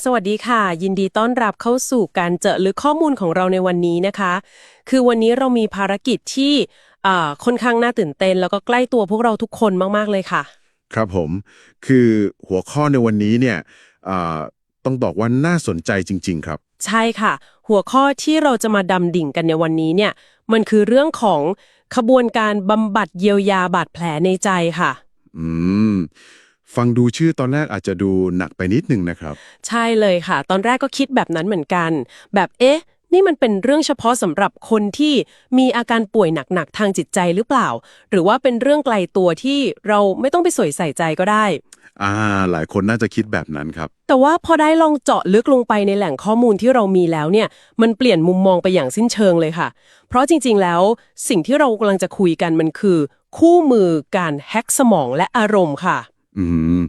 สวัสดีค่ะยินดีต้อนรับเข้าสู่การเจาะลึกข้อมูลของเราในวันนี้นะคะคือวันนี้เรามีภารกิจที่ค่อนข้างน่าตื่นเต้นแล้วก็ใกล้ตัวพวกเราทุกคนมากๆเลยค่ะครับผมคือหัวข้อในวันนี้เนี่ยอ่าต้องบอกว่าน่าสนใจจริงๆครับใช่ค่ะหัวข้อที่เราจะมาดำดิ่งกันในวันนี้เนี่ยมันคือเรื่องของขบวนการบำบัดเยียวยาบาดแผลในใจค่ะอืมฟังดูชื่อตอนแรกอาจจะดูหนักไปนิดนึงนะครับใช่เลยค่ะตอนแรกก็คิดแบบนั้นเหมือนกันแบบนี่มันเป็นเรื่องเฉพาะสำหรับคนที่มีอาการป่วยหนักๆทางจิตใจหรือเปล่าหรือว่าเป็นเรื่องไกลตัวที่เราไม่ต้องไปใส่ใจก็ได้ อ่าหลายคนน่าจะคิดแบบนั้นครับแต่ว่าพอได้ลองเจาะลึกลงไปในแหล่งข้อมูลที่เรามีแล้วเนี่ยมันเปลี่ยนมุมมองไปอย่างสิ้นเชิงเลยค่ะเพราะจริงๆแล้วสิ่งที่เรากำลังจะคุยกันมันคือคู่มือการแฮ็กสมองและอารมณ์ค่ะอืม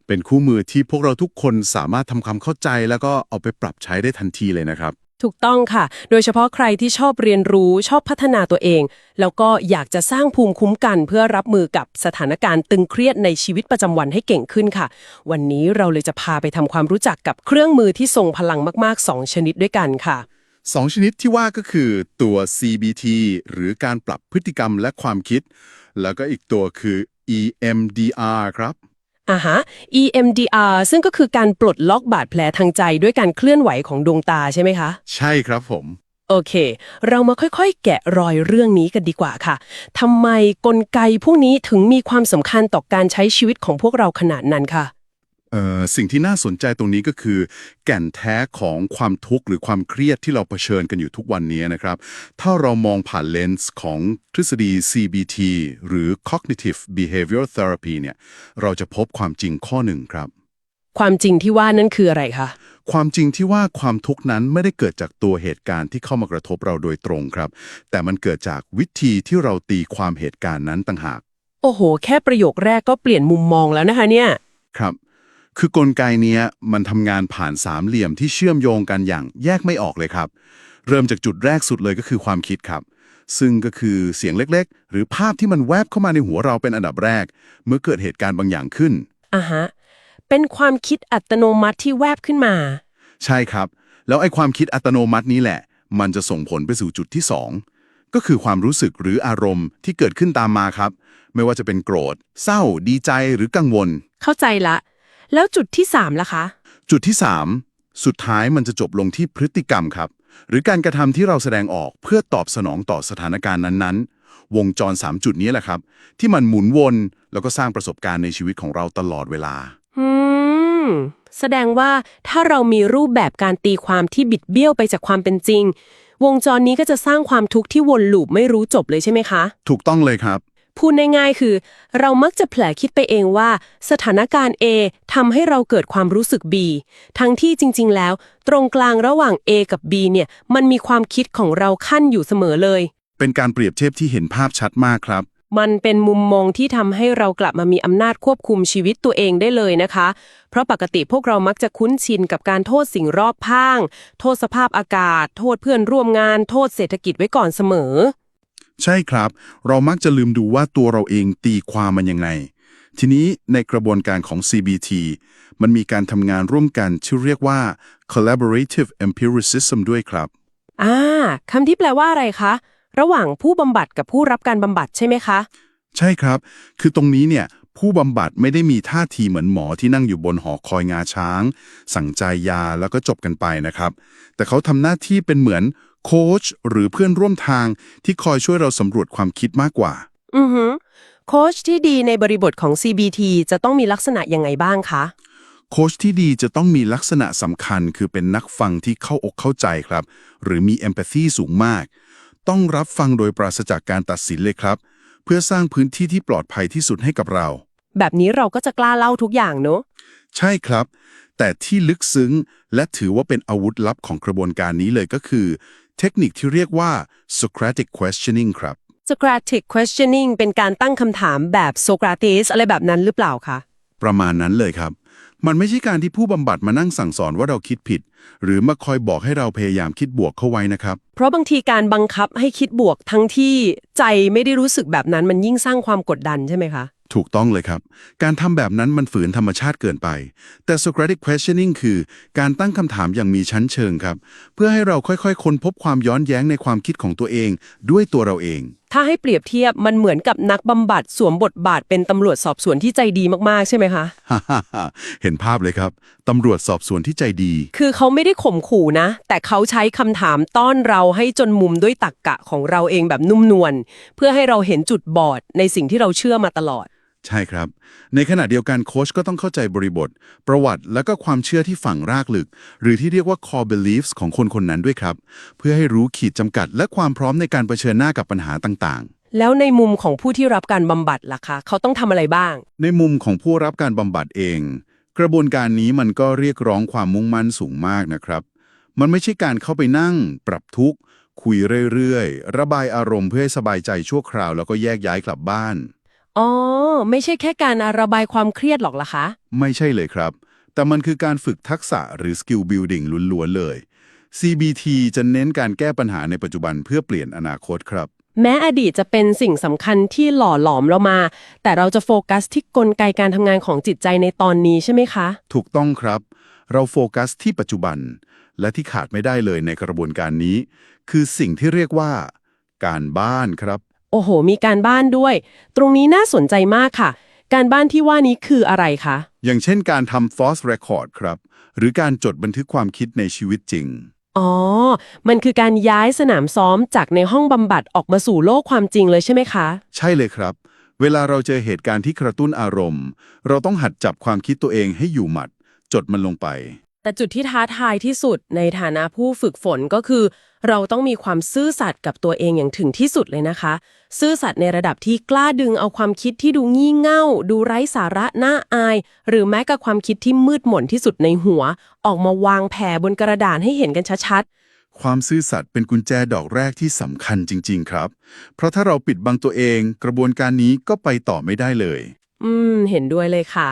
เป็นคู่มือที่พวกเราทุกคนสามารถทำความเข้าใจแล้วก็เอาไปปรับใช้ได้ทันทีเลยนะครับถูกต้องค่ะโดยเฉพาะใครที่ชอบเรียนรู้ชอบพัฒนาตัวเองแล้วก็อยากจะสร้างภูมิคุ้มกันเพื่อรับมือกับสถานการณ์ตึงเครียดในชีวิตประจำวันให้เก่งขึ้นค่ะวันนี้เราเลยจะพาไปทำความรู้จักกับเครื่องมือที่ทรงพลังมากๆ2ชนิดด้วยกันค่ะสองชนิดที่ว่าก็คือตัว CBT หรือการปรับพฤติกรรมและความคิดแล้วก็อีกตัวคือ EMDR ครับฮะ EMDR ซึ่งก็คือการปลดล็อกบาดแผลทางใจด้วยการเคลื่อนไหวของดวงตาใช่ไหมคะใช่ครับผม โอเคเรามาค่อยๆแกะรอยเรื่องนี้กันดีกว่าค่ะทำไมกลไกพวกนี้ถึงมีความสำคัญต่อการใช้ชีวิตของพวกเราขนาดนั้นค่ะสิ่งที่น่าสนใจตรงนี้ก็คือแก่นแท้ของความทุกข์หรือความเครียดที่เราเผชิญกันอยู่ทุกวันนี้นะครับถ้าเรามองผ่านเลนส์ของทฤษฎี CBT หรือ Cognitive Behavioral Therapy เนี่ยเราจะพบความจริงข้อหนึ่งครับความจริงที่ว่านั่นคืออะไรคะความจริงที่ว่าความทุกข์นั้นไม่ได้เกิดจากตัวเหตุการณ์ที่เข้ามากระทบเราโดยตรงครับแต่มันเกิดจากวิธีที่เราตีความเหตุการณ์นั้นต่างหากโอ้โหแค่ประโยคแรกก็เปลี่ยนมุมมองแล้วนะคะเนี่ยครับ คือกลไกเนี้ยมันทำงานผ่านสามเหลี่ยมที่เชื่อมโยงกันอย่างแยกไม่ออกเลยครับ เริ่มจากจุดแรกสุดเลยก็คือความคิดครับ ซึ่งก็คือเสียงเล็กๆ หรือภาพที่มันแวบเข้ามาในหัวเราเป็นอันดับแรก เมื่อเกิดเหตุการณ์บางอย่างขึ้น ฮะเป็นความคิดอัตโนมัติที่แวบขึ้นมาใช่ครับ แล้วไอ้ความคิดอัตโนมัตินี้แหละ มันจะส่งผลไปสู่จุดที่สองก็คือความรู้สึกหรืออารมณ์ที่เกิดขึ้นตามมาครับ ไม่ว่าจะเป็นโกรธเศร้าดีใจหรือกังวล เข้าใจละแล้วจุดที่3ล่ะคะจุดที่3สุดท้ายมันจะจบลงที่พฤติกรรมครับหรือการกระทำที่เราแสดงออกเพื่อตอบสนองต่อสถานการณ์นั้นๆวงจร3จุดนี้แหละครับที่มันหมุนวนแล้วก็สร้างประสบการณ์ในชีวิตของเราตลอดเวลาอืมแสดงว่าถ้าเรามีรูปแบบการตีความที่บิดเบี้ยวไปจากความเป็นจริงวงจรนี้ก็จะสร้างความทุกข์ที่วนลูปไม่รู้จบเลยใช่ไหมคะถูกต้องเลยครับพูดง่ายๆคือเรามักจะแผลคิดไปเองว่าสถานการณ์ A ทำให้เราเกิดความรู้สึก B ทั้งที่จริงๆแล้วตรงกลางระหว่าง A กับ B เนี่ยมันมีความคิดของเราขั้นอยู่เสมอเลยเป็นการเปรียบเทียบที่เห็นภาพชัดมากครับมันเป็นมุมมองที่ทำให้เรากลับมามีอำนาจควบคุมชีวิตตัวเองได้เลยนะคะเพราะปกติพวกเรามักจะคุ้นชินกับการโทษสิ่งรอบข้างโทษสภาพอากาศโทษเพื่อนร่วมงานโทษเศรษฐกิจไว้ก่อนเสมอใช่ครับเรามักจะลืมดูว่าตัวเราเองตีความมันยังไงทีนี้ในกระบวนการของ CBT มันมีการทำงานร่วมกันที่เรียกว่า collaborative empiricism ด้วยครับอ่าคำที่แปลว่าอะไรคะระหว่างผู้บำบัดกับผู้รับการบำบัดใช่ไหมคะใช่ครับคือตรงนี้เนี่ยผู้บำบัดไม่ได้มีท่าทีเหมือนหมอที่นั่งอยู่บนหอคอยงาช้างสั่งจ่ายยาแล้วก็จบกันไปนะครับแต่เขาทำหน้าที่เป็นเหมือนโค้ชหรือเพื่อนร่วมทางที่คอยช่วยเราสำรวจความคิดมากกว่าโค้ชที่ดีในบริบทของ CBT จะต้องมีลักษณะยังไงบ้างคะโค้ชที่ดีจะต้องมีลักษณะสำคัญคือเป็นนักฟังที่เข้าอกเข้าใจครับหรือมี empathy สูงมากต้องรับฟังโดยปราศจากการตัดสินเลยครับเพื่อสร้างพื้นที่ที่ปลอดภัยที่สุดให้กับเราแบบนี้เราก็จะกล้าเล่าทุกอย่างเนอะใช่ครับแต่ที่ลึกซึ้งและถือว่าเป็นอาวุธลับของกระบวนการนี้เลยก็คือเทคนิคที่เรียกว่า Socratic questioning ครับ Socratic questioning เป็นการตั้งคำถามแบบโซกราติสอะไรแบบนั้นหรือเปล่าคะประมาณนั้นเลยครับมันไม่ใช่การที่ผู้บำบัดมานั่งสั่งสอนว่าเราคิดผิดหรือมาคอยบอกให้เราพยายามคิดบวกเข้าไว้นะครับเพราะบางทีการบังคับให้คิดบวกทั้งที่ใจไม่ได้รู้สึกแบบนั้นมันยิ่งสร้างความกดดันใช่ไหมคะ ถูกต้องเลยครับ การทำแบบนั้นมันฝืนธรรมชาติเกินไป แต่ Socratic questioning คือการตั้งคำถามอย่างมีชั้นเชิงครับ เพื่อให้เราค่อยๆค้นพบความย้อนแย้งในความคิดของตัวเองด้วยตัวเราเอง ถ้าให้เปรียบเทียบมันเหมือนกับนักบำบัดสวมบทบาทเป็นตำรวจสอบสวนที่ใจดีมากๆใช่ไหมคะ เห็นภาพเลยครับ ตำรวจสอบสวนที่ใจดี คือเขาไม่ได้ข่มขู่นะ แต่เขาใช้คำถามต้อนเราให้จนมุมด้วยตรรกะของเราเองแบบนุ่มนวลเพื่อให้เราเห็นจุดบอดในสิ่งที่เราเชื่อมาตลอด ใช่ครับ ในขณะเดียวกันโค้ชก็ต้องเข้าใจบริบท ประวัติ และก็ความเชื่อที่ฝังรากลึก หรือที่เรียกว่า core beliefs ของคนคนนั้นด้วยครับ เพื่อให้รู้ขีดจำกัด และความพร้อมในการเผชิญหน้ากับปัญหาต่างๆ แล้วในมุมของผู้ที่รับการบำบัดล่ะคะ เขาต้องทำอะไรบ้าง ในมุมของผู้รับการบำบัดเอง กระบวนการนี้มันก็เรียกร้องความมุ่งมั่นสูงมากนะครับ มันไม่ใช่การเข้าไปนั่ง ปรับทุกข์ คุยเรื่อยๆ ระบายอารมณ์เพื่อให้สบายใจชั่วคราวแล้วก็แยกย้ายกลับบ้าน อ๋อ ไม่ใช่แค่การระบายความเครียดหรอกล่ะคะ ไม่ใช่เลยครับ แต่มันคือการฝึกทักษะหรือ skill building ล้วนๆเลย CBT จะเน้นการแก้ปัญหาในปัจจุบันเพื่อเปลี่ยนอนาคตครับ แม้อดีตจะเป็นสิ่งสำคัญที่หล่อหลอมเรามา แต่เราจะโฟกัสที่กลไกการทำงานของจิตใจในตอนนี้ใช่ไหมคะ ถูกต้องครับ เราโฟกัสที่ปัจจุบัน และที่ขาดไม่ได้เลยในกระบวนการนี้ คือสิ่งที่เรียกว่า การบ้านครับ โอ้โห มีการบ้านด้วย ตรงนี้น่าสนใจมากค่ะ การบ้านที่ว่านี้คืออะไรคะ อย่างเช่นการทำ false record ครับ หรือการจดบันทึกความคิดในชีวิตจริง อ๋อ มันคือการย้ายสนามซ้อมจากในห้องบำบัดออกมาสู่โลกความจริงเลยใช่ไหมคะ ใช่เลยครับ เวลาเราเจอเหตุการณ์ที่กระตุ้นอารมณ์ เราต้องหัดจับความคิดตัวเองให้อยู่หมัด จดมันลงไป แต่จุดที่ท้าทายที่สุดในฐานะผู้ฝึกฝนก็คือ เราต้องมีความซื่อสัตย์กับตัวเองอย่างถึงที่สุดเลยนะคะ ซื่อสัตย์ในระดับที่กล้าดึงเอาความคิดที่ดูงี่เง่า ดูไร้สาระน่าอาย หรือแม้กับความคิดที่มืดหม่นที่สุดในหัว ออกมาวางแผ่บนกระดานให้เห็นกันชัด ความซื่อสัตย์เป็นกุญแจดอกแรกที่สำคัญจริงๆครับ เพราะถ้าเราปิดบังตัวเอง กระบวนการนี้ก็ไปต่อไม่ได้เลย เห็นด้วยเลยค่ะ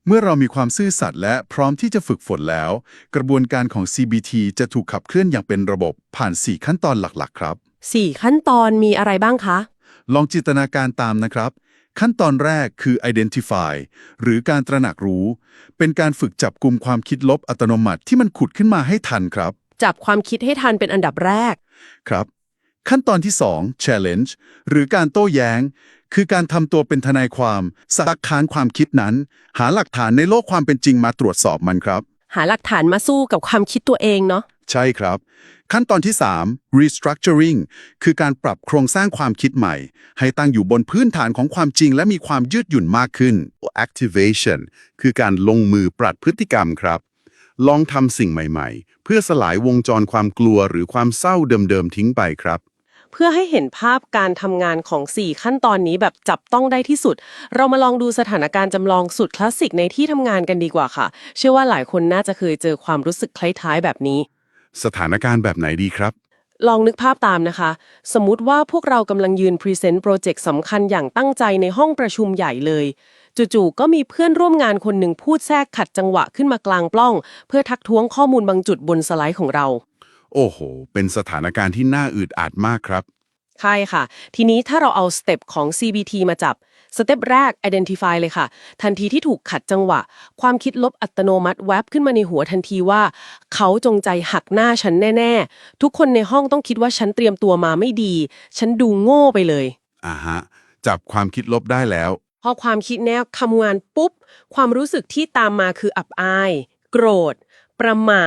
เมื่อเรามีความซื่อสัตย์และพร้อมที่จะฝึกฝนแล้ว กระบวนการของ CBT จะถูกขับเคลื่อนอย่างเป็นระบบผ่าน 4 ขั้นตอนหลักๆ ครับ 4 ขั้นตอนมีอะไรบ้างคะ ลองจินตนาการตามนะครับ ขั้นตอนแรกคือ identify หรือการตระหนักรู้ เป็นการฝึกจับกลุ่มความคิดลบอัตโนมัติที่มันขุดขึ้นมาให้ทันครับ จับความคิดให้ทันเป็นอันดับแรก ครับ ขั้นตอนที่ 2 challenge หรือการโต้แย้ง คือการทำตัวเป็นทนายความซักค้านความคิดนั้น หาหลักฐานในโลกความเป็นจริงมาตรวจสอบมันครับ หาหลักฐานมาสู้กับความคิดตัวเองเนาะ ใช่ครับ ขั้นตอนที่ 3 restructuring คือการปรับโครงสร้างความคิดใหม่ ให้ตั้งอยู่บนพื้นฐานของความจริงและมีความยืดหยุ่นมากขึ้น activation คือการลงมือปรับพฤติกรรมครับ ลองทำสิ่งใหม่ๆ เพื่อสลายวงจรความกลัวหรือความเศร้าเดิมๆทิ้งไปครับ เพื่อให้เห็นภาพการทำงานของ 4 ขั้นตอนนี้แบบจับต้องได้ที่สุด เรามาลองดูสถานการณ์จำลองสุดคลาสสิกในที่ทำงานกันดีกว่าค่ะ เชื่อว่าหลายคนน่าจะเคยเจอความรู้สึกคล้ายๆแบบนี้ สถานการณ์แบบไหนดีครับ ลองนึกภาพตามนะคะ สมมุติว่าพวกเรากำลังยืนพรีเซนต์โปรเจกต์สำคัญอย่างตั้งใจในห้องประชุมใหญ่เลย จู่ๆก็มีเพื่อนร่วมงานคนหนึ่งพูดแทรกขัดจังหวะขึ้นมากลางปล้อง เพื่อทักท้วงข้อมูลบางจุดบนสไลด์ของเรา โอ้โห เป็นสถานการณ์ที่น่าอึดอัดมากครับ ใช่ค่ะ ทีนี้ถ้าเราเอาสเต็ปของ CBT มาจับ สเต็ปแรก identify เลยค่ะ ทันทีที่ถูกขัดจังหวะ ความคิดลบอัตโนมัติแวบขึ้นมาในหัวทันทีว่า เขาจงใจหักหน้าฉันแน่ๆ ทุกคนในห้องต้องคิดว่าฉันเตรียมตัวมาไม่ดี ฉันดูโง่ไปเลย จับความคิดลบได้แล้ว พอความคิดแนวทำงานปุ๊บ ความรู้สึกที่ตามมาคืออับอาย โกรธ ประหม่า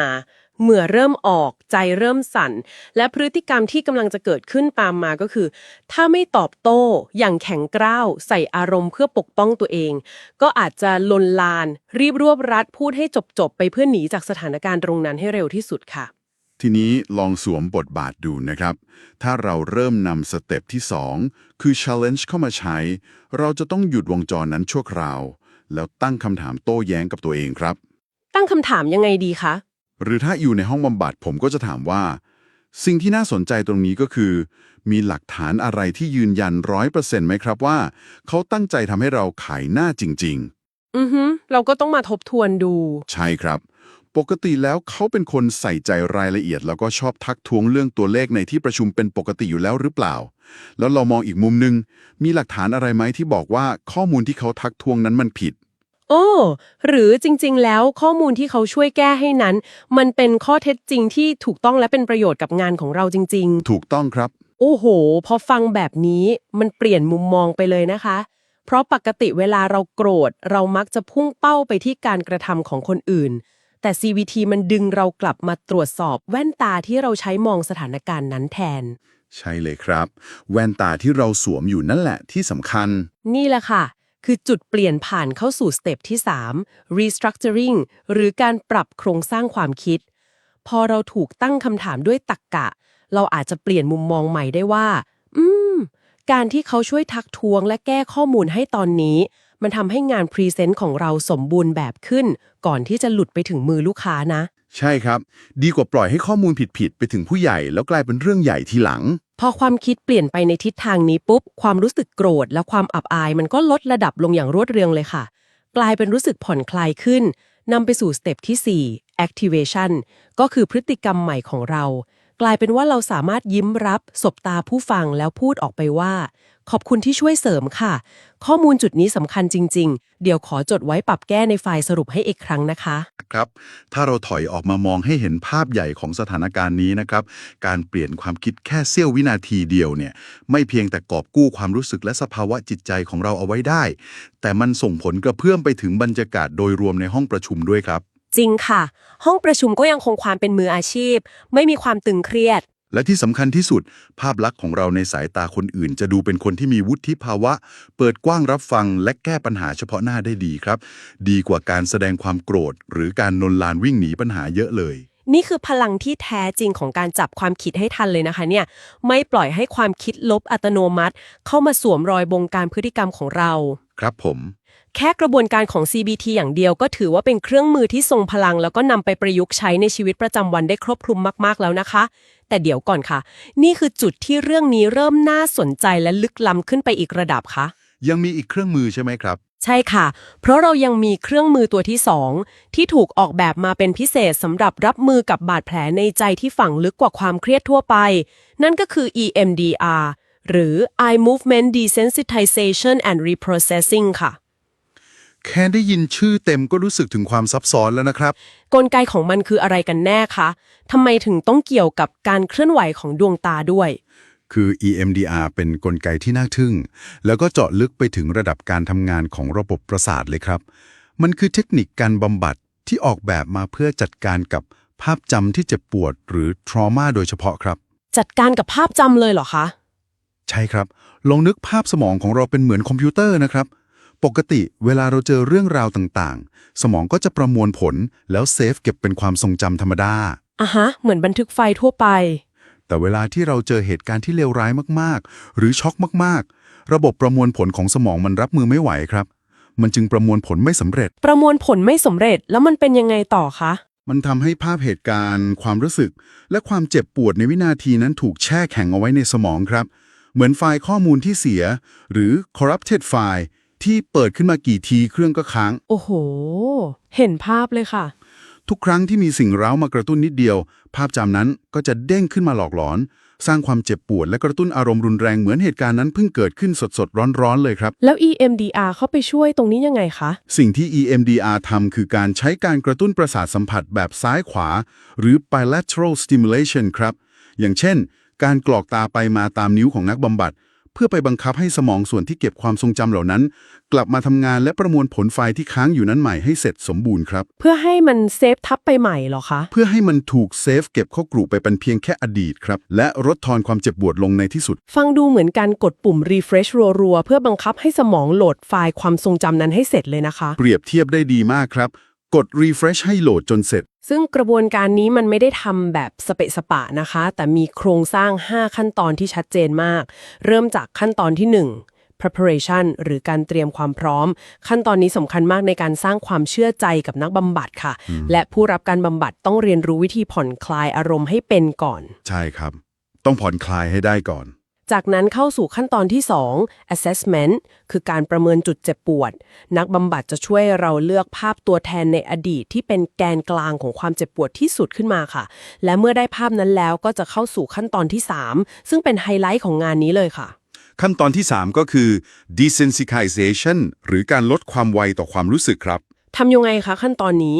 เหงื่อเริ่มออก ใจเริ่มสั่น และพฤติกรรมที่กำลังจะเกิดขึ้นตามมาก็คือ ถ้าไม่ตอบโต้อย่างแข็งกร้าวใส่อารมณ์เพื่อปกป้องตัวเอง ก็อาจจะลนลาน รีบรวบรัดพูดให้จบไปเพื่อหนีจากสถานการณ์ตรงนั้นให้เร็วที่สุดค่ะ ทีนี้ลองสวมบทบาทดูนะครับ ถ้าเราเริ่มนำสเต็ปที่ 2 คือ challenge เข้ามาใช้ เราจะต้องหยุดวงจรนั้นชั่วคราว แล้วตั้งคำถามโต้แย้งกับตัวเองครับ ตั้งคำถามยังไงดีคะ หรือถ้าอยู่ในห้องบำบัดผมก็จะถามว่า สิ่งที่น่าสนใจตรงนี้ก็คือ มีหลักฐานอะไรที่ยืนยัน 100% ไหมครับว่า เขาตั้งใจทำให้เราขายหน้าจริง เราก็ต้องมาทบทวนดู ๆ ใช่ครับ ปกติแล้วเขาเป็นคนใส่ใจรายละเอียดแล้วก็ชอบทักท้วงเรื่องตัวเลขในที่ประชุมเป็นปกติอยู่แล้วหรือเปล่า แล้วเรามองอีกมุมนึงมีหลักฐานอะไรไหมที่บอกว่าข้อมูลที่เขาทักท้วงนั้นมันผิด โอ้หรือจริงๆแล้วข้อมูลที่เขาช่วยแก้ให้นั้น มันเป็นข้อเท็จจริงที่ถูกต้องและเป็นประโยชน์กับงานของเราจริงๆ ถูกต้องครับ โอ้โห พอฟังแบบนี้มันเปลี่ยนมุมมองไปเลยนะคะ เพราะปกติเวลาเราโกรธเรามักจะพุ่งเป้าไปที่การกระทำของคนอื่น แต่ CVT มันดึงเรากลับมาตรวจสอบแว่นตาที่เราใช้มองสถานการณ์นั้นแทน ใช่เลยครับ แว่นตาที่เราสวมอยู่นั่นแหละที่สำคัญ นี่แหละค่ะ คือจุดเปลี่ยนผ่านเข้าสู่สเต็ปที่ 3 restructuring หรือการปรับโครงสร้างความคิด พอเราถูกตั้งคำถามด้วยตรรกะ เราอาจจะเปลี่ยนมุมมองใหม่ได้ว่า การที่เขาช่วยทักท้วงและแก้ข้อมูลให้ตอนนี้ มันทำให้งานพรีเซนต์ของเราสมบูรณ์แบบขึ้น ก่อนที่จะหลุดไปถึงมือลูกค้านะ ใช่ครับ ดีกว่าปล่อยให้ข้อมูลผิดๆไปถึงผู้ใหญ่แล้วกลายเป็นเรื่องใหญ่ทีหลัง พอความคิดเปลี่ยนไปในทิศทางนี้ปุ๊บ ความรู้สึกโกรธและความอับอายมันก็ลดระดับลงอย่างรวดเร็วเลยค่ะ กลายเป็นรู้สึกผ่อนคลายขึ้นนำไปสู่สเต็ปที่ 4 activation ก็คือพฤติกรรมใหม่ของเรา กลายเป็นว่าเราสามารถยิ้มรับสบตาผู้ฟังแล้วพูดออกไปว่า ขอบคุณที่ช่วยเสริมค่ะ ข้อมูลจุดนี้สำคัญจริงๆ เดี๋ยวขอจดไว้ปรับแก้ในไฟล์สรุปให้อีกครั้งนะคะ ครับ ถ้าเราถอยออกมามองให้เห็นภาพใหญ่ของสถานการณ์นี้นะครับ การเปลี่ยนความคิดแค่เสี้ยววินาทีเดียวเนี่ย ไม่เพียงแต่กอบกู้ความรู้สึกและสภาวะจิตใจของเราเอาไว้ได้ แต่มันส่งผลกระเพื่อมไปถึงบรรยากาศโดยรวมในห้องประชุมด้วยครับ จริงค่ะ ห้องประชุมก็ยังคงความเป็นมืออาชีพ ไม่มีความตึงเครียด และที่สำคัญที่สุด ภาพลักษณ์ของเราในสายตาคนอื่น จะดูเป็นคนที่มีวุฒิภาวะ เปิดกว้างรับฟังและแก้ปัญหาเฉพาะหน้าได้ดีครับ ดีกว่าการแสดงความโกรธ หรือการนนลานวิ่งหนีปัญหาเยอะเลย นี่คือพลังที่แท้จริงของการจับความคิดให้ทันเลยนะคะเนี่ยไม่ปล่อยให้ความคิดลบอัตโนมัติ เข้ามาสวมรอยบงการพฤติกรรมของเรา ครับผม แค่กระบวนการของ CBT อย่างเดียวก็ถือว่าเป็นเครื่องมือที่ทรงพลังแล้วก็นำไปประยุกต์ใช้ในชีวิตประจำวันได้ครอบคลุมมากๆแล้วนะคะ แต่เดี๋ยวก่อนค่ะ นี่คือจุดที่เรื่องนี้เริ่มน่าสนใจและลึกล้ำขึ้นไปอีกระดับค่ะ ยังมีอีกเครื่องมือใช่ไหมครับ ใช่ค่ะ เพราะเรายังมีเครื่องมือตัวที่ 2 ที่ถูกออกแบบมาเป็นพิเศษสำหรับรับมือกับบาดแผลในใจที่ฝังลึกกว่าความเครียดทั่วไป นั่นก็คือ EMDR หรือ Eye Movement Desensitization and Reprocessing ค่ะ แค่ได้ยินชื่อเต็มก็รู้สึกถึงความซับซ้อนแล้วนะครับ กลไกของมันคืออะไรกันแน่คะทำไมถึงต้องเกี่ยวกับการเคลื่อนไหวของดวงตาด้วย คือ EMDR เป็นกลไกที่น่าทึ่ง แล้วก็เจาะลึกไปถึงระดับการทำงานของระบบประสาทเลยครับ มันคือเทคนิคการบำบัดที่ออกแบบมาเพื่อจัดการกับภาพจำที่เจ็บปวดหรือ trauma โดยเฉพาะครับ จัดการกับภาพจำเลยเหรอคะ ใช่ครับ ลองนึกภาพสมองของเราเป็นเหมือนคอมพิวเตอร์นะครับ ปกติเวลาเราเจอเรื่องราวต่างๆ สมองก็จะประมวลผลแล้วเซฟเก็บเป็นความทรงจำธรรมดา อ่ะฮะ เหมือนบันทึกไฟล์ทั่วไป แต่เวลาที่เราเจอเหตุการณ์ที่เลวร้ายมากๆ หรือช็อกมากๆ ระบบประมวลผลของสมองมันรับมือไม่ไหวครับ มันจึงประมวลผลไม่สำเร็จ ประมวลผลไม่สำเร็จแล้วมันเป็นยังไงต่อคะ มันทำให้ภาพเหตุการณ์ ความรู้สึก และความเจ็บปวดในวินาทีนั้นถูกแช่แข็งเอาไว้ในสมองครับ เหมือนไฟล์ข้อมูลที่เสีย หรือ corrupted file ที่เปิดขึ้นมากี่ทีเครื่องก็ค้าง โอ้โห เห็นภาพเลยค่ะ ทุกครั้งที่มีสิ่งเร้ามากระตุ้นนิดเดียว ภาพจำนั้นก็จะเด้งขึ้นมาหลอกหลอน สร้างความเจ็บปวดและกระตุ้นอารมณ์รุนแรงเหมือนเหตุการณ์นั้นเพิ่งเกิดขึ้นสดๆร้อนๆเลยครับ แล้ว EMDR เข้าไปช่วยตรงนี้ยังไงคะ สิ่งที่ EMDR ทำคือการใช้การกระตุ้นประสาทสัมผัสแบบซ้ายขวา หรือ bilateral stimulation ครับ อย่างเช่น การกรอกตาไปมาตามนิ้วของนักบำบัด เพื่อไปบังคับให้สมองส่วนที่เก็บความทรงจำเหล่านั้น กลับมาทำงานและประมวลผลไฟล์ที่ค้างอยู่นั้นใหม่ให้เสร็จสมบูรณ์ครับ เพื่อให้มันเซฟทับไปใหม่เหรอคะ เพื่อให้มันถูกเซฟเก็บเข้ากรุไปเป็นเพียงแค่อดีตครับและลดทอนความเจ็บปวดลงในที่สุด ฟังดูเหมือนการกดปุ่ม refresh รัวๆ เพื่อบังคับให้สมองโหลดไฟล์ความทรงจำนั้นให้เสร็จเลยนะคะ เปรียบเทียบได้ดีมากครับ กด refresh ให้โหลดจนเสร็จ ซึ่งกระบวนการนี้มันไม่ได้ทำแบบสเปะสปะนะคะ แต่มีโครงสร้าง 5 ขั้นตอนที่ชัดเจนมาก เริ่มจากขั้นตอนที่ 1 preparation หรือการเตรียมความพร้อม ขั้นตอนนี้สำคัญมากในการสร้างความเชื่อใจกับนักบำบัดค่ะ และผู้รับการบำบัดต้องเรียนรู้วิธีผ่อนคลายอารมณ์ให้เป็นก่อน ใช่ครับ ต้องผ่อนคลายให้ได้ก่อน จากนั้นเข้าสู่ขั้นตอนที่ 2 assessment คือการประเมินจุดเจ็บปวดนักบำบัดจะช่วยเราเลือกภาพตัวแทนในอดีตที่เป็นแกนกลางของความเจ็บปวดที่สุดขึ้นมาค่ะและเมื่อได้ภาพนั้นแล้วก็จะเข้าสู่ขั้นตอนที่ 3 ซึ่งเป็นไฮไลท์ของงานนี้เลยค่ะขั้นตอนที่ 3 ก็คือ desensitization หรือการลดความไวต่อความรู้สึกครับทำยังไงคะขั้นตอนนี้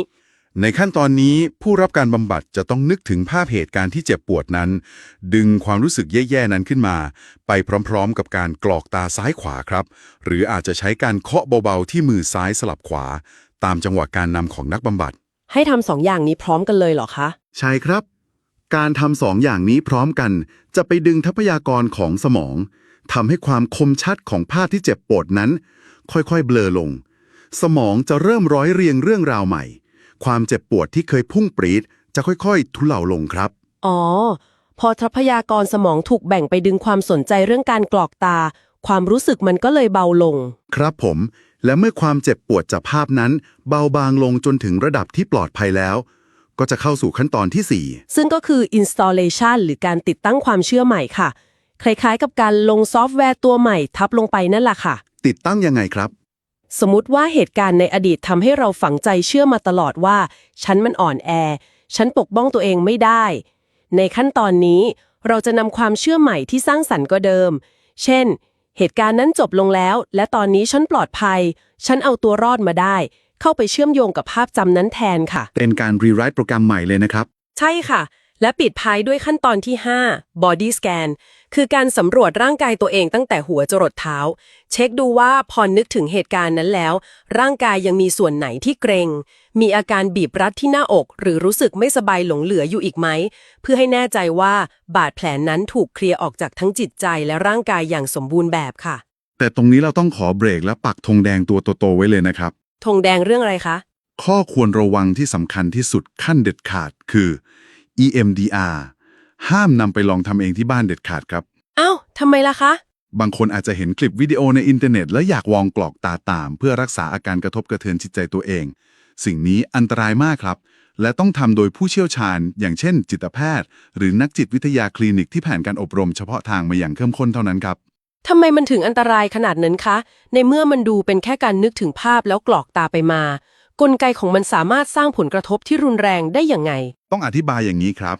ในขั้นตอนนี้ผู้รับการบำบัดจะต้องนึกถึงภาพเหตุการณ์ที่เจ็บปวดนั้น ดึงความรู้สึกแย่ๆนั้นขึ้นมา ไปพร้อมๆกับการกรอกตาซ้ายขวาครับ หรืออาจจะใช้การเคาะเบาๆที่มือซ้ายสลับขวา ตามจังหวะการนำของนักบำบัดให้ทำ2 อย่างนี้พร้อมกันเลยเหรอคะใช่ครับการทำ2 อย่างนี้พร้อมกันจะไปดึงทรัพยากรของสมองทำให้ความคมชัดของภาพที่เจ็บปวดนั้นค่อยๆเบลอลงสมองจะเริ่มร้อยเรียงเรื่องราวใหม่ความเจ็บปวดที่เคยพุ่งปรี๊ดจะค่อยๆทุเลาลงครับอ๋อพอทรัพยากรสมองถูกแบ่งไปดึงความสนใจเรื่องการกรอกตาความรู้สึกมันก็เลยเบาลงครับผมและเมื่อความเจ็บปวดจากภาพนั้นเบาบางลงจนถึงระดับที่ปลอดภัยแล้วก็จะเข้าสู่ขั้นตอนที่ 4ซึ่งก็คือ installation หรือการติดตั้งความเชื่อใหม่ค่ะคล้ายๆกับการลงซอฟต์แวร์ตัวใหม่ทับลงไปนั่นแหละค่ะติดตั้งยังไงครับสมมุติว่าเหตุการณ์ในอดีตทำให้เราฝังใจเชื่อมาตลอดว่าฉันมันอ่อนแอฉันปกป้องตัวเองไม่ได้ในขั้นตอนนี้เราจะนำความเชื่อใหม่ที่สร้างสรรค์ก็เดิมเช่นเหตุการณ์นั้นจบลงแล้วและตอนนี้ฉันปลอดภัยฉันเอาตัวรอดมาได้เข้าไปเชื่อมโยงกับภาพจำนั้นแทนค่ะเป็นการรีไรต์โปรแกรมใหม่เลยนะครับใช่ค่ะและปิดท้ายด้วยขั้นตอนที่ 5 body scan คือการสำรวจร่างกายตัวเองตั้งแต่หัวจรดเท้าเช็คดูว่าพอนึกถึงเหตุการณ์นั้นแล้วร่างกายยังมีส่วนไหนที่เกร็งมีอาการบีบรัดที่หน้าอกหรือรู้สึกไม่สบายหลงเหลืออยู่อีกไหมเพื่อให้แน่ใจว่าบาดแผลนั้นถูกเคลียร์ออกจากทั้งจิตใจและร่างกายอย่างสมบูรณ์แบบค่ะแต่ตรงนี้เราต้องขอเบรกและปักธงแดงตัวโตๆไว้เลยนะครับธงแดงเรื่องอะไรคะข้อควรระวังที่สำคัญที่สุดขั้นเด็ดขาดคือ EMDR ห้ามนำไปลองทำเองที่บ้านเด็ดขาดครับอ้าวทำไมล่ะคะบางคนอาจจะเห็นคลิปวิดีโอในอินเทอร์เน็ตและอยากวองกรอกตาตามเพื่อรักษาอาการกระทบกระเทือนจิตใจตัวเองสิ่งนี้อันตรายมากครับและต้องทำโดยผู้เชี่ยวชาญอย่างเช่นจิตแพทย์หรือนักจิตวิทยาคลินิกที่ผ่านการอบรมเฉพาะทางมาอย่างเข้มข้นเท่านั้นครับทำไมมันถึงอันตรายขนาดนั้นคะในเมื่อมันดูเป็นแค่การนึกถึงภาพแล้วกรอกตาไปมากลไกของมันสามารถสร้างผลกระทบที่รุนแรงได้อย่างไงต้องอธิบายอย่างนี้ครับ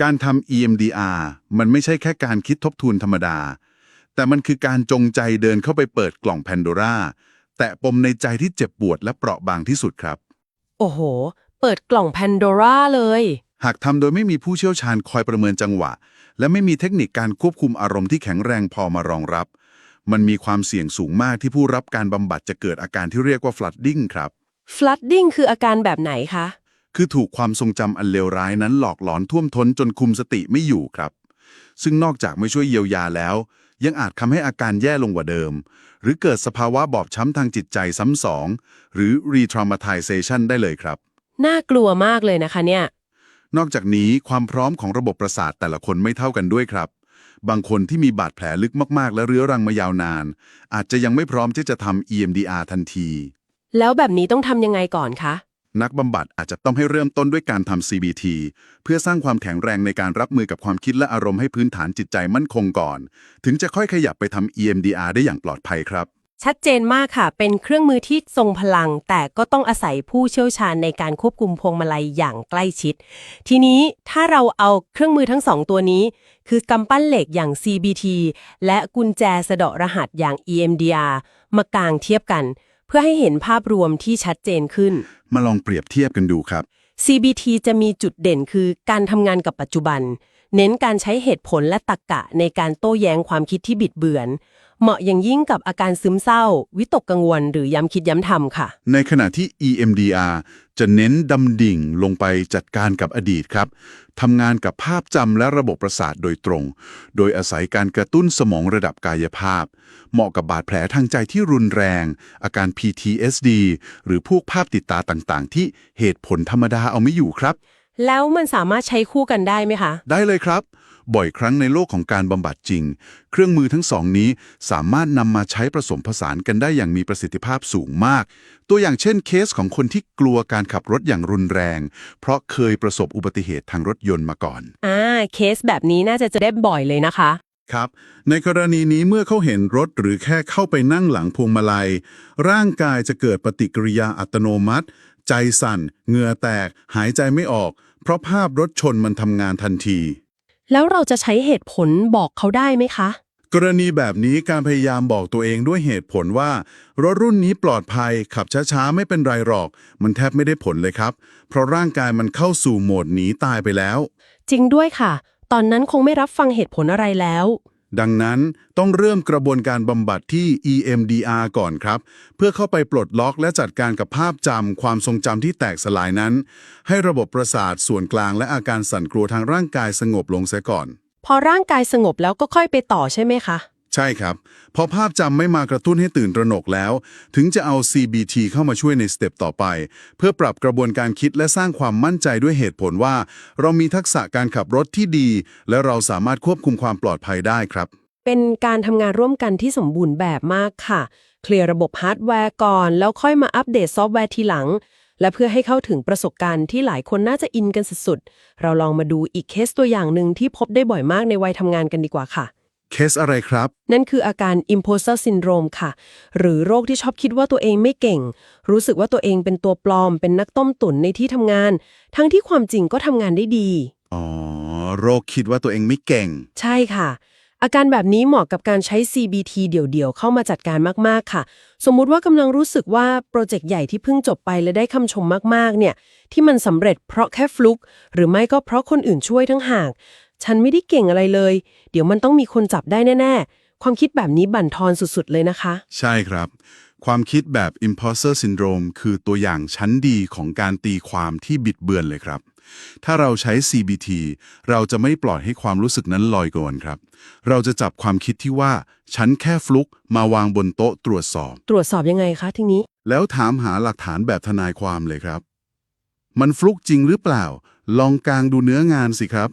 การทำ EMDR มันไม่ใช่แค่การคิดทบทวนธรรมดาแต่มันคือการจงใจเดินเข้าไปเปิดกล่องแพนโดร่าแตะปมในใจที่เจ็บปวดและเปราะบางที่สุดครับโอ้โหเปิดกล่องแพนโดร่าเลยหากทำโดยไม่มีผู้เชี่ยวชาญคอยประเมินจังหวะและไม่มีเทคนิคการควบคุมอารมณ์ที่แข็งแรงพอมารองรับมันมีความเสี่ยงสูงมากที่ผู้รับการบำบัดจะเกิดอาการที่เรียกว่า flooding ครับ flooding คืออาการแบบไหนคะคือถูกความทรงจำอันเลวร้ายนั้นหลอกหลอนท่วมท้นจนคุมสติไม่อยู่ครับซึ่งนอกจากไม่ช่วยเยียวยาแล้วยังอาจทำให้อาการแย่ลงกว่าเดิมหรือเกิดสภาวะบอบช้ำทางจิตใจซ้ำสองหรือ re-traumatization ได้เลยครับน่ากลัวมากเลยนะคะเนี่ยนอกจากนี้ความพร้อมของระบบประสาทแต่ละคนไม่เท่ากันด้วยครับบางคนที่มีบาดแผลลึกมากๆและเรื้อรังมายาวนานอาจจะยังไม่พร้อมที่จะทำ EMDR ทันทีแล้วแบบนี้ต้องทำยังไงก่อนคะนักบำบัดอาจจะต้องให้เริ่มต้นด้วยการทำ CBT เพื่อสร้างความแข็งแรงในการรับมือกับความคิดและอารมณ์ให้พื้นฐานจิตใจมั่นคงก่อนถึงจะค่อยขยับไปทำ EMDR ได้อย่างปลอดภัยครับชัดเจนมากค่ะเป็นเครื่องมือที่ทรงพลังแต่ก็ต้องอาศัยผู้เชี่ยวชาญในการควบคุมพวงมาลัยอย่างใกล้ชิดทีนี้ถ้าเราเอาเครื่องมือทั้ง2ตัวนี้คือกำปั้นเหล็กอย่าง CBT และกุญแจสะเดาะรหัสอย่าง EMDR มากางเทียบกันเพื่อให้เห็นภาพรวมที่ชัดเจนขึ้นมาลองเปรียบเทียบกันดูครับ CBT จะมีจุดเด่นคือการทำงานกับปัจจุบันเน้นการใช้เหตุผลและตรรกะในการโต้แย้งความคิดที่บิดเบือนเหมาะอย่างยิ่งกับอาการซึมเศร้าวิตกกังวลหรือย้ำคิดย้ำทำค่ะในขณะที่ EMDR จะเน้นดำดิ่งลงไปจัดการกับอดีตครับทำงานกับภาพจำและระบบประสาทโดยตรงโดยอาศัยการกระตุ้นสมองระดับกายภาพเหมาะกับบาดแผลทางใจที่รุนแรงอาการ PTSD หรือพวกภาพติดตาต่างๆที่เหตุผลธรรมดาเอาไม่อยู่ครับแล้วมันสามารถใช้คู่กันได้ไหมคะได้เลยครับบ่อยครั้งในโลกของการบำบัดจริงเครื่องมือทั้งสองนี้สามารถนำมาใช้ผสมผสานกันได้อย่างมีประสิทธิภาพสูงมากตัวอย่างเช่นเคสของคนที่กลัวการขับรถอย่างรุนแรงเพราะเคยประสบอุบัติเหตุทางรถยนต์มาก่อนเคสแบบนี้น่าจะได้บ่อยเลยนะคะ ครับ ในกรณีนี้เมื่อเขาเห็นรถหรือแค่เข้าไปนั่งหลังพวงมาลัย ร่างกายจะเกิดปฏิกิริยาอัตโนมัติ ใจสั่น เหงื่อแตก หายใจไม่ออก เพราะภาพรถชนมันทำงานทันที แล้วเราจะใช้เหตุผลบอกเขาได้ไหมคะ กรณีแบบนี้การพยายามบอกตัวเองด้วยเหตุผลว่า รถรุ่นนี้ปลอดภัยขับช้าๆไม่เป็นไรหรอก มันแทบไม่ได้ผลเลยครับ เพราะร่างกายมันเข้าสู่โหมดหนีตายไปแล้ว จริงด้วยค่ะ ตอนนั้นคงไม่รับฟังเหตุผลอะไรแล้ว ดังนั้นต้องเริ่มกระบวนการบำบัดที่ EMDR ก่อนครับ เพื่อเข้าไปปลดล็อกและจัดการกับภาพจำความทรงจำที่แตกสลายนั้น ให้ระบบประสาทส่วนกลางและอาการสั่นกลัวทางร่างกายสงบลงเสียก่อน พอร่างกายสงบแล้วก็ค่อยไปต่อใช่ไหมคะ ใช่ครับ พอภาพจำไม่มากระตุ้นให้ตื่นตระหนกแล้ว ถึงจะเอา CBT เข้ามาช่วยในสเต็ปต่อไป เพื่อปรับกระบวนการคิดและสร้างความมั่นใจด้วยเหตุผลว่า เรามีทักษะการขับรถที่ดี และเราสามารถควบคุมความปลอดภัยได้ครับ เป็นการทำงานร่วมกันที่สมบูรณ์แบบมากค่ะ เคลียร์ระบบฮาร์ดแวร์ก่อน แล้วค่อยมาอัปเดตซอฟต์แวร์ทีหลัง และเพื่อให้เข้าถึงประสบการณ์ที่หลายคนน่าจะอินกันสุดๆ เราลองมาดูอีกเคสตัวอย่างหนึ่งที่พบได้บ่อยมากในวัยทำงานกันดีกว่าค่ะ เคสอะไรครับ นั่นคืออาการ imposter syndrome ค่ะ หรือโรคที่ชอบคิดว่าตัวเองไม่เก่ง รู้สึกว่าตัวเองเป็นตัวปลอม เป็นนักต้มตุ๋นในที่ทำงาน ทั้งที่ความจริงก็ทำงานได้ดี อ๋อ โรคคิดว่าตัวเองไม่เก่ง ใช่ค่ะ อาการแบบนี้เหมาะกับการใช้ CBT เดี่ยวๆ เข้ามาจัดการมากๆ ค่ะ สมมุติว่ากำลังรู้สึกว่าโปรเจกต์ใหญ่ที่เพิ่งจบไปและได้คำชมมากๆ เนี่ย ที่มันสำเร็จเพราะแค่ฟลุก หรือไม่ก็เพราะคนอื่นช่วยทั้งห่าง ฉันไม่ได้เก่งอะไรเลย เดี๋ยวมันต้องมีคนจับได้แน่ๆ ความคิดแบบนี้บั่นทอนสุดๆ เลยนะคะ ใช่ครับ ความคิดแบบ imposter syndrome คือตัวอย่างชั้นดีของการตีความที่บิดเบือนเลยครับ ถ้าเราใช้ CBT เราจะไม่ปล่อยให้ความรู้สึกนั้นลอยกวนครับ เราจะจับความคิดที่ว่าฉันแค่ฟลุกมาวางบนโต๊ะตรวจสอบ ตรวจสอบยังไงคะทีนี้ แล้วถามหาหลักฐานแบบทนายความเลยครับ มันฟลุกจริงหรือเปล่า ลองกางดูเนื้องานสิครับ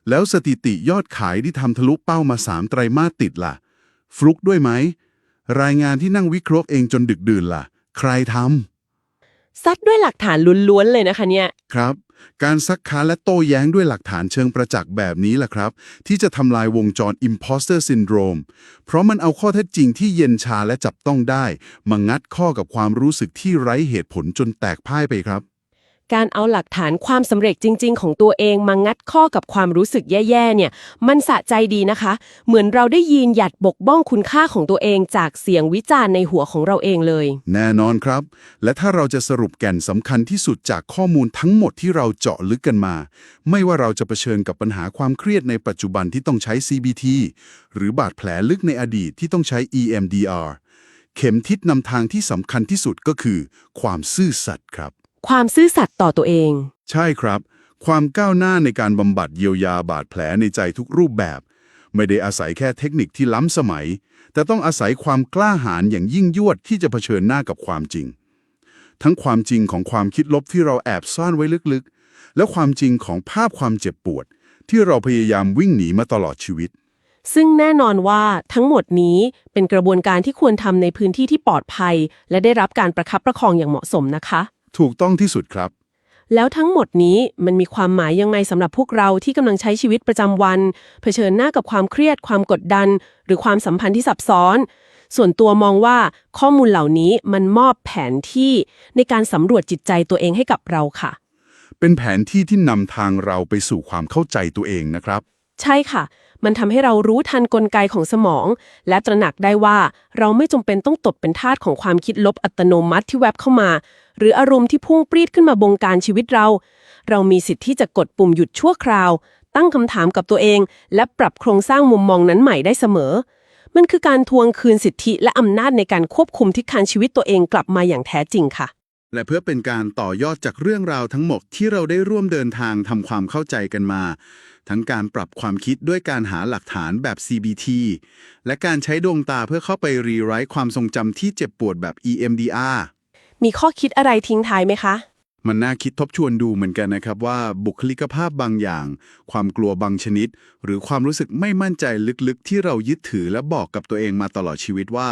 แล้วสถิติยอดขายที่ทำทะลุเป้ามา3 ไตรมาสติดล่ะ ฟลุกด้วยไหม รายงานที่นั่งวิเคราะห์เองจนดึกดื่นล่ะ ใครทำ ซัดด้วยหลักฐานล้วนๆ เลยนะคะเนี่ย ครับ การซักค้านและโต้แย้งด้วยหลักฐานเชิงประจักษ์แบบนี้แหละครับ ที่จะทำลายวงจร imposter syndrome เพราะมันเอาข้อเท็จจริงที่เย็นชาและจับต้องได้มางัดข้อกับความรู้สึกที่ไร้เหตุผลจนแตกพ่ายไปครับ การเอาหลักฐานความสำเร็จจริงๆ ของตัวเองมางัดข้อกับความรู้สึกแย่ๆ เนี่ย มันสะใจดีนะคะ เหมือนเราได้ยืนหยัดปกป้องคุณค่าของตัวเองจากเสียงวิจารณ์ในหัวของเราเองเลย แน่นอนครับ และถ้าเราจะสรุปแก่นสำคัญที่สุดจากข้อมูลทั้งหมดที่เราเจาะลึกกันมา ไม่ว่าเราจะเผชิญกับปัญหาความเครียดในปัจจุบันที่ต้องใช้ CBT หรือบาดแผลลึกในอดีตที่ต้องใช้ EMDR เข็มทิศนำทางที่สำคัญที่สุดก็คือ ความซื่อสัตย์ครับ ความซื่อสัตย์ต่อตัวเอง ใช่ครับ ความก้าวหน้าในการบำบัดเยียวยาบาดแผลในใจทุกรูปแบบ ไม่ได้อาศัยแค่เทคนิคที่ล้ำสมัย แต่ต้องอาศัยความกล้าหาญอย่างยิ่งยวดที่จะเผชิญหน้ากับความจริง ทั้งความจริงของความคิดลบที่เราแอบซ่อนไว้ลึกๆ และความจริงของภาพความเจ็บปวด ที่เราพยายามวิ่งหนีมาตลอดชีวิต ซึ่งแน่นอนว่าทั้งหมดนี้เป็นกระบวนการที่ควรทำในพื้นที่ที่ปลอดภัย และได้รับการประคับประคองอย่างเหมาะสมนะคะ ถูกต้องที่สุดครับ แล้วทั้งหมดนี้มันมีความหมายยังไงสำหรับพวกเราที่กำลังใช้ชีวิตประจำวันเผชิญหน้ากับความเครียดความกดดัน หรือความสัมพันธ์ที่ซับซ้อน ส่วนตัวมองว่าข้อมูลเหล่านี้มันมอบแผนที่ในการสำรวจจิตใจตัวเองให้กับเราค่ะ เป็นแผนที่ที่นำทางเราไปสู่ความเข้าใจตัวเองนะครับ ใช่ค่ะ มันทำให้เรารู้ทันกลไกของสมอง และตระหนักได้ว่าเราไม่จำเป็นต้องตกเป็นทาสของความคิดลบอัตโนมัติที่แวบเข้ามา หรืออารมณ์ที่พุ่งปรีดขึ้นมาบงการชีวิตเรา เรามีสิทธิ์ที่จะกดปุ่มหยุดชั่วคราว ตั้งคำถามกับตัวเอง และปรับโครงสร้างมุมมองนั้นใหม่ได้เสมอ มันคือการทวงคืนสิทธิและอำนาจในการควบคุมทิศทางชีวิตตัวเองกลับมาอย่างแท้จริงค่ะ และเพื่อเป็นการต่อยอดจากเรื่องราวทั้งหมดที่เราได้ร่วมเดินทางทำความเข้าใจกันมา ทั้งการปรับความคิดด้วยการหาหลักฐานแบบ CBT และการใช้ดวงตาเพื่อเข้าไปรีไรต์ความทรงจำที่เจ็บปวดแบบ EMDR มีข้อคิดอะไรทิ้งท้ายไหมคะ มันน่าคิดทบทวนดูเหมือนกันนะครับว่าบุคลิกภาพบางอย่าง ความกลัวบางชนิด หรือความรู้สึกไม่มั่นใจลึกๆ ที่เรายึดถือและบอกกับตัวเองมาตลอดชีวิตว่า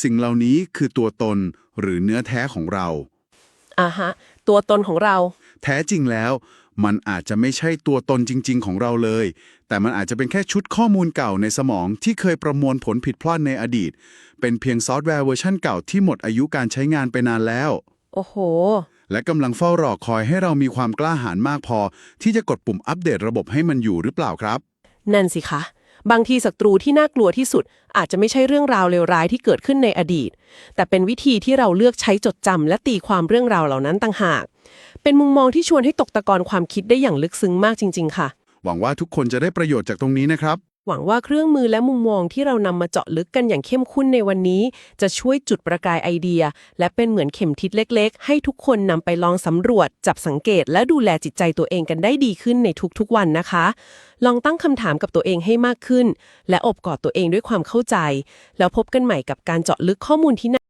สิ่งเหล่านี้คือตัวตนหรือเนื้อแท้ของเรา ตัวตนของเรา แท้จริงแล้ว มันอาจจะไม่ใช่ตัวตนจริงๆของเราเลย แต่มันอาจจะเป็นแค่ชุดข้อมูลเก่าในสมองที่เคยประมวลผลผิดพลาดในอดีต เป็นเพียงซอฟต์แวร์เวอร์ชันเก่าที่หมดอายุการใช้งานไปนานแล้ว โอ้โห และกำลังเฝ้ารอคอยให้เรามีความกล้าหาญมากพอ ที่จะกดปุ่มอัปเดตระบบให้มันอยู่หรือเปล่าครับ นั่นสิคะ บางทีศัตรูที่น่ากลัวที่สุด อาจจะไม่ใช่เรื่องราวเลวร้ายที่เกิดขึ้นในอดีต แต่เป็นวิธีที่เราเลือกใช้จดจำและตีความเรื่องราวเหล่านั้นต่างหาก เป็นมุมมองที่ชวนให้ตกตะกอนความคิดได้อย่างลึกซึ้งมากจริงๆค่ะ หวังว่าทุกคนจะได้ประโยชน์จากตรงนี้นะครับ หวังว่าเครื่องมือและมุมมองที่เรานำมาเจาะลึกกันอย่างเข้มข้นในวันนี้ จะช่วยจุดประกายไอเดีย และเป็นเหมือนเข็มทิศเล็กๆ ให้ทุกคนนำไปลองสำรวจ จับสังเกตและดูแลจิตใจตัวเองกันได้ดีขึ้นในทุกๆวันนะคะ ลองตั้งคำถามกับตัวเองให้มากขึ้น และอบกอดตัวเองด้วยความเข้าใจ แล้วพบกันใหม่กับการเจาะลึกข้อมูลที่